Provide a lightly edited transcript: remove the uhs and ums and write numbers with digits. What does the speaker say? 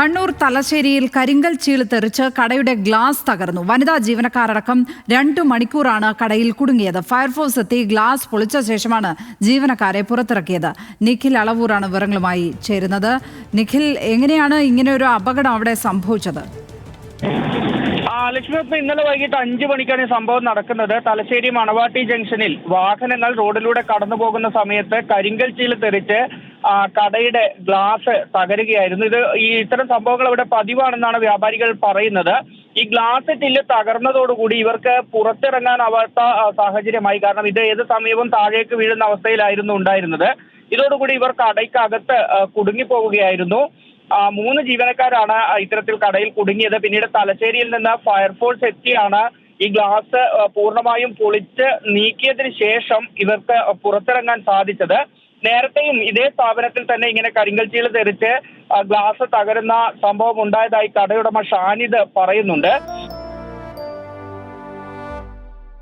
കണ്ണൂർ തലശ്ശേരിയിൽ കരിങ്കൽ ചീള് തെറിച്ച് കടയുടെ ഗ്ലാസ് തകർന്നു. വനിതാ ജീവനക്കാരടക്കം 2 മണിക്കൂറാണ് കടയിൽ കുടുങ്ങിയത്. ഫയർഫോഴ്സ് എത്തി ഗ്ലാസ് പൊളിച്ച ശേഷമാണ് ജീവനക്കാരെ പുറത്തിറക്കിയത്. നിഖിൽ അളവൂറാണ് വിവരങ്ങളുമായി ചേരുന്നത്. നിഖിൽ, എങ്ങനെയാണ് ഇങ്ങനെ ഒരു അപകടം അവിടെ സംഭവിച്ചത്? ലക്ഷ്മി, ഇന്നലെ വൈകിട്ട് 5 മണിക്കാണ് ഈ സംഭവം നടക്കുന്നത്. തലശ്ശേരി മണവാട്ടി ജംഗ്ഷനിൽ വാഹനങ്ങൾ റോഡിലൂടെ കടന്നു പോകുന്ന സമയത്ത് കരിങ്കൽ ചീള് തെറിച്ച് കടയുടെ ഗ്ലാസ് തകരുകയായിരുന്നു. ഇത്തരം സംഭവങ്ങൾ ഇവിടെ പതിവാണെന്നാണ് വ്യാപാരികൾ പറയുന്നത്. ഈ ഗ്ലാസ് ചില്ല് തകർന്നതോടുകൂടി ഇവർക്ക് പുറത്തിറങ്ങാനാവാത്ത സാഹചര്യമായി. കാരണം ഇത് ഏത് സമയവും താഴേക്ക് വീഴുന്ന അവസ്ഥയിലായിരുന്നു ഉണ്ടായിരുന്നത്. ഇതോടുകൂടി ഇവർ കടയ്ക്കകത്ത് കുടുങ്ങിപ്പോവുകയായിരുന്നു. 3 ജീവനക്കാരാണ് ഇത്തരത്തിൽ കടയിൽ കുടുങ്ങിയത്. പിന്നീട് തലശ്ശേരിയിൽ നിന്ന് ഫയർഫോഴ്സ് എത്തിയാണ് ഈ ഗ്ലാസ് പൂർണ്ണമായും പൊളിച്ച് നീക്കിയതിന് ശേഷം ഇവർക്ക് പുറത്തിറങ്ങാൻ സാധിച്ചത്. നേരത്തെയും ഇതേ സ്ഥാപനത്തിൽ തന്നെ ഇങ്ങനെ കരിങ്കൽ ചീള് തെറിച്ച് ഗ്ലാസ് തകരുന്ന സംഭവം ഉണ്ടായതായി കടയുടമ ഷാനിദ് പറയുന്നുണ്ട്.